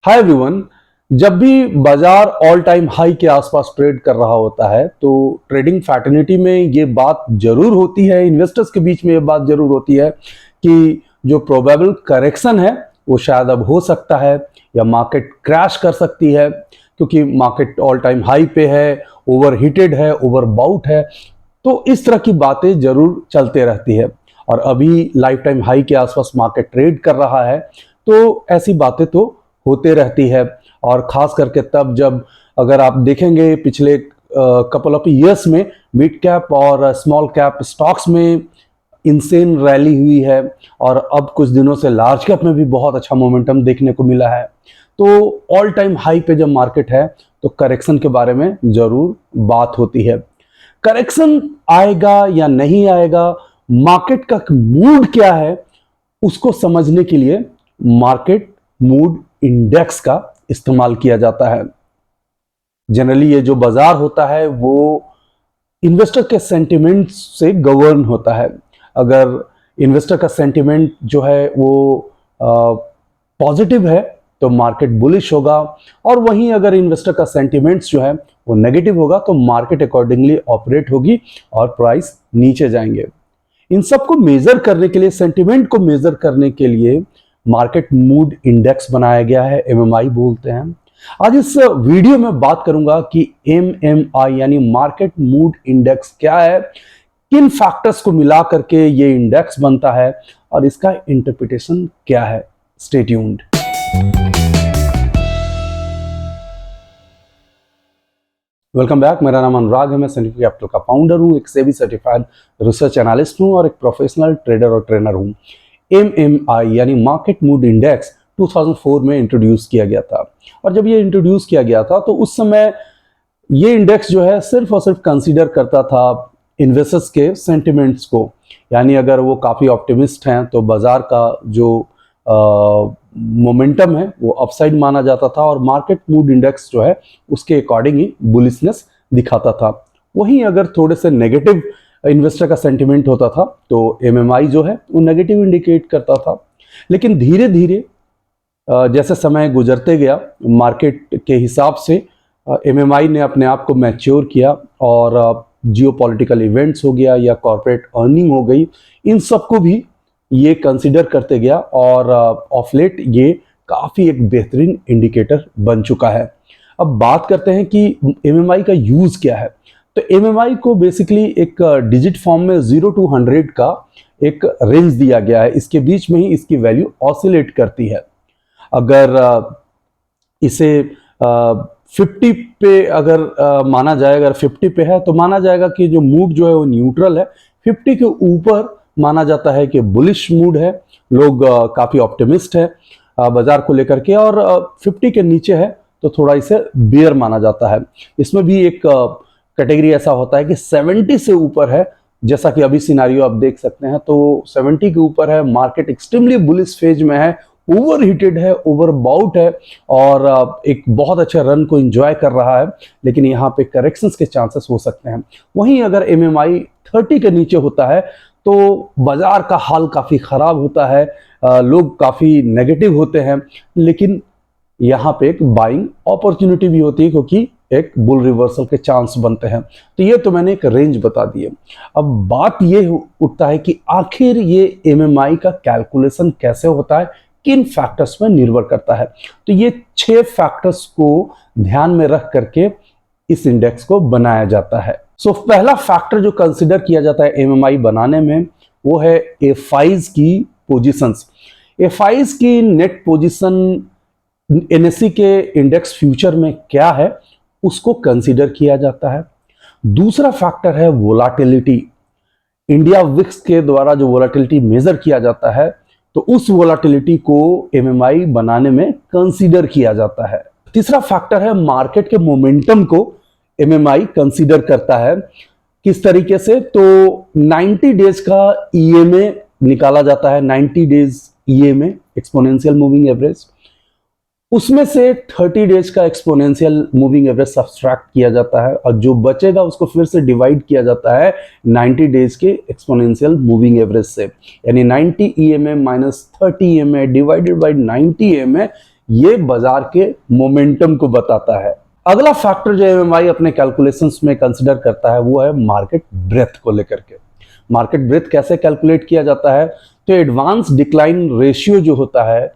Hi everyone. जब भी बाजार ऑल टाइम हाई के आसपास ट्रेड कर रहा होता है तो ट्रेडिंग फैटर्निटी में ये बात जरूर होती है, इन्वेस्टर्स के बीच में ये बात जरूर होती है कि जो प्रोबेबल करेक्शन है वो शायद अब हो सकता है या मार्केट क्रैश कर सकती है, क्योंकि मार्केट ऑल टाइम हाई पे है, ओवर हीटेड है, ओवर बाउट है। तो इस तरह की बातें जरूर चलते रहती है और अभी लाइफ टाइम हाई के आसपास मार्केट ट्रेड कर रहा है, तो ऐसी बातें तो होते रहती है। और खास करके तब जब अगर आप देखेंगे पिछले कपल ऑफ ईयर्स में मिड कैप और स्मॉल कैप स्टॉक्स में इंसेन रैली हुई है और अब कुछ दिनों से लार्ज कैप में भी बहुत अच्छा मोमेंटम देखने को मिला है। तो ऑल टाइम हाई पे जब मार्केट है तो करेक्शन के बारे में जरूर बात होती है। करेक्शन आएगा या नहीं आएगा, मार्केट का मूड क्या है, उसको समझने के लिए मार्केट मूड इंडेक्स का इस्तेमाल किया जाता है। जनरली ये जो बाजार होता है वो इन्वेस्टर के सेंटिमेंट से गवर्न होता है। अगर इन्वेस्टर का सेंटिमेंट जो है वो पॉजिटिव है तो मार्केट बुलिश होगा, और वहीं अगर इन्वेस्टर का सेंटिमेंट्स जो है वो नेगेटिव होगा तो मार्केट अकॉर्डिंगली ऑपरेट होगी और प्राइस नीचे जाएंगे। इन सबको मेजर करने के लिए, सेंटिमेंट को मेजर करने के लिए मार्केट मूड इंडेक्स बनाया गया है, एमएमआई बोलते हैं। आज इस वीडियो में बात करूंगा कि एमएमआई यानी मार्केट मूड इंडेक्स क्या है, किन फैक्टर्स को मिला करके ये इंडेक्स बनता है और इसका इंटरप्रिटेशन क्या है। Stay tuned. Welcome back. मेरा नाम अनुराग है, मैं सेंटिफिक कैपिटल का फाउंडर हूँ, एक सेबी सर्टिफाइड रिसर्च एनालिस्ट हूँ और एक प्रोफेशनल ट्रेडर और ट्रेनर हूँ। एमएमआई यानी मार्केट मूड इंडेक्स 2004 में इंट्रोड्यूस किया गया था, और जब ये इंट्रोड्यूस किया गया था तो उस समय ये इंडेक्स जो है सिर्फ और सिर्फ कंसीडर करता था इन्वेस्टर्स के सेंटिमेंट्स को। यानी अगर वो काफ़ी ऑप्टिमिस्ट हैं तो बाजार का जो मोमेंटम है वो अपसाइड माना जाता था और मार्केट मूड इंडेक्स जो है उसके अकॉर्डिंग ही बुलिशनेस दिखाता था। वहीं अगर थोड़े से नेगेटिव इन्वेस्टर का सेंटिमेंट होता था तो एमएमआई जो है वो नेगेटिव इंडिकेट करता था। लेकिन धीरे धीरे जैसे समय गुजरते गया, मार्केट के हिसाब से एमएमआई ने अपने आप को मैच्योर किया और जियोपॉलिटिकल इवेंट्स हो गया या कॉर्पोरेट अर्निंग हो गई, इन सबको भी ये कंसिडर करते गया और ऑफ लेट ये काफ़ी एक बेहतरीन इंडिकेटर बन चुका है। अब बात करते हैं कि एमएमआई का यूज़ क्या है। तो एमएमआई को बेसिकली एक डिजिट फॉर्म में 0 to 100 का एक रेंज दिया गया है, इसके बीच में ही इसकी वैल्यू ऑसिलेट करती है। अगर इसे 50 पे अगर माना जाए, अगर 50 पे है तो माना जाएगा कि जो मूड जो है वो न्यूट्रल है। 50 के ऊपर माना जाता है कि बुलिश मूड है, लोग काफ़ी ऑप्टिमिस्ट है बाजार को लेकर के, और 50 के नीचे है तो थोड़ा इसे बियर माना जाता है। इसमें भी एक कैटेगरी ऐसा होता है कि 70 से ऊपर है, जैसा कि अभी सिनारियो आप देख सकते हैं, तो 70 के ऊपर है, मार्केट एक्सट्रीमली बुलिश फेज में है, ओवर हीटेड है, ओवर बाउट है और एक बहुत अच्छे रन को एंजॉय कर रहा है, लेकिन यहाँ पे करेक्शंस के चांसेस हो सकते हैं। वहीं अगर एमएमआई 30 के नीचे होता है तो बाजार का हाल काफ़ी ख़राब होता है, लोग काफ़ी नेगेटिव होते हैं, लेकिन यहाँ पे एक बाइंग अपॉर्चुनिटी भी होती है क्योंकि एक बुल रिवर्सल के चांस बनते हैं। तो ये तो मैंने एक रेंज बता दी है। अब बात ये उठता है कि आखिर ये एमएमआई का कैलकुलेशन कैसे होता है, किन फैक्टर्स पर निर्भर करता है। तो ये 6 फैक्टर्स को ध्यान में रख करके इस इंडेक्स को बनाया जाता है। सो पहला फैक्टर जो कंसिडर किया जाता है एमएमआई बनाने में वो है एफआईज की पोजीशंस। एफआईज की नेट पोजीशन एनएससी के इंडेक्स फ्यूचर में क्या है उसको कंसिडर किया जाता है। दूसरा फैक्टर है वोलाटिलिटी। इंडिया विक्स के द्वारा जो वोलाटिलिटी मेजर किया जाता है तो उस वोलाटिलिटी को एमएमआई बनाने में कंसीडर किया जाता है। तीसरा फैक्टर है मार्केट के मोमेंटम को एमएमआई कंसीडर करता है। किस तरीके से, तो 90 डेज का ईएमए निकाला जाता है, 90 days EMA exponential moving average, उसमें से 30 डेज का एक्सपोनेंशियल मूविंग एवरेज सब्सट्रैक्ट किया जाता है और जो बचेगा उसको फिर से डिवाइड किया जाता है 90 डेज के एक्सपोनेंशियल मूविंग एवरेज से, यानी 90 EMA minus 30 EMA divided by 90 EMA, ये बाजार के मोमेंटम को बताता है। अगला फैक्टर जो एमएमआई अपने कैलकुलेशंस में कंसिडर करता है वो है मार्केट ब्रेथ को लेकर के। मार्केट ब्रेथ कैसे कैलकुलेट किया जाता है, तो एडवांस डिक्लाइन रेशियो जो होता है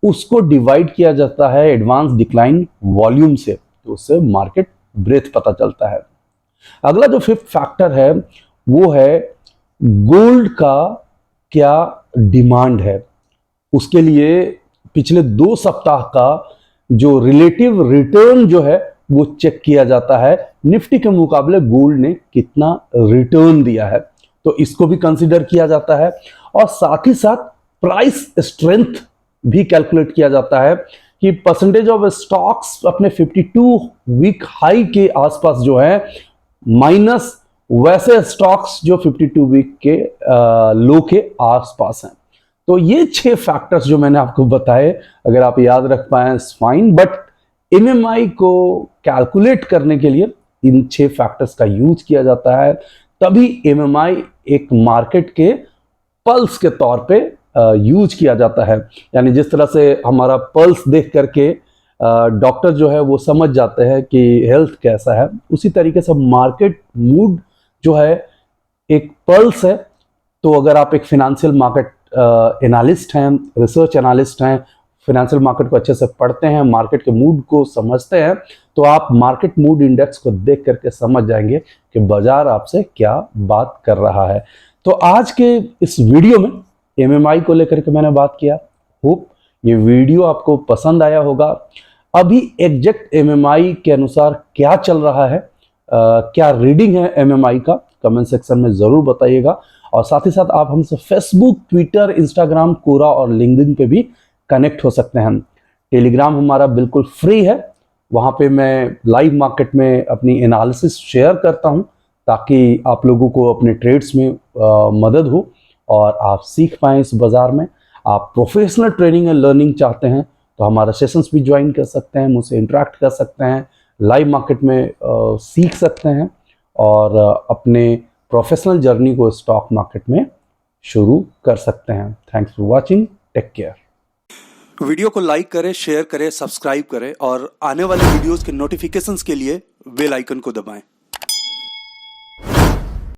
उसको डिवाइड किया जाता है एडवांस डिक्लाइन वॉल्यूम से, तो उससे मार्केट ब्रेथ पता चलता है। अगला जो फिफ्थ फैक्टर है वो है गोल्ड का क्या डिमांड है। उसके लिए पिछले 2 सप्ताह का जो रिलेटिव रिटर्न जो है वो चेक किया जाता है, निफ्टी के मुकाबले गोल्ड ने कितना रिटर्न दिया है, तो इसको भी कंसीडर किया जाता है। और साथ ही साथ प्राइस स्ट्रेंथ भी कैलकुलेट किया जाता है कि परसेंटेज ऑफ स्टॉक्स अपने 52 वीक हाई के आसपास जो है माइनस वैसे स्टॉक्स जो 52 वीक के लो के आसपास हैं। तो ये 6 फैक्टर्स जो मैंने आपको बताए, अगर आप याद रख पाए फाइन, बट एमएमआई को कैलकुलेट करने के लिए इन 6 फैक्टर्स का यूज किया जाता है, तभी एमएमआई एक मार्केट के पल्स के तौर पे यूज किया जाता है। यानी जिस तरह से हमारा पल्स देख करके डॉक्टर जो है वो समझ जाते हैं कि हेल्थ कैसा है, उसी तरीके से मार्केट मूड जो है एक पल्स है। तो अगर आप एक फिनेंशियल मार्केट एनालिस्ट हैं, रिसर्च एनालिस्ट हैं, फिनेंशियल मार्केट को अच्छे से पढ़ते हैं, मार्केट के मूड को समझते हैं, तो आप मार्केट मूड इंडेक्स को देख करके समझ जाएंगे कि बाजार आपसे क्या बात कर रहा है। तो आज के इस वीडियो में एमएमआई को लेकर के मैंने बात किया। होप ये वीडियो आपको पसंद आया होगा। अभी एग्जैक्ट एमएमआई के अनुसार क्या चल रहा है, क्या रीडिंग है एमएमआई का, कमेंट सेक्शन में जरूर बताइएगा। और साथ ही साथ आप हमसे फेसबुक, ट्विटर, इंस्टाग्राम, कोरा और लिंक्डइन पे भी कनेक्ट हो सकते हैं। टेलीग्राम हमारा बिल्कुल फ्री है, वहाँ पे मैं लाइव मार्केट में अपनी एनालिसिस शेयर करता हूँ ताकि आप लोगों को अपने ट्रेड्स में मदद हो और आप सीख पाएँ इस बाज़ार में। आप प्रोफेशनल ट्रेनिंग एंड लर्निंग चाहते हैं तो हमारा सेशंस भी ज्वाइन कर सकते हैं, मुझसे इंटरेक्ट कर सकते हैं, लाइव मार्केट में सीख सकते हैं और अपने प्रोफेशनल जर्नी को स्टॉक मार्केट में शुरू कर सकते हैं। Thanks for watching, take care. Video को लाइक करें, शेयर करें, सब्सक्राइब करें और आने वाले वीडियोस के नोटिफिकेशंस के लिए बेल आइकन को दबाएं।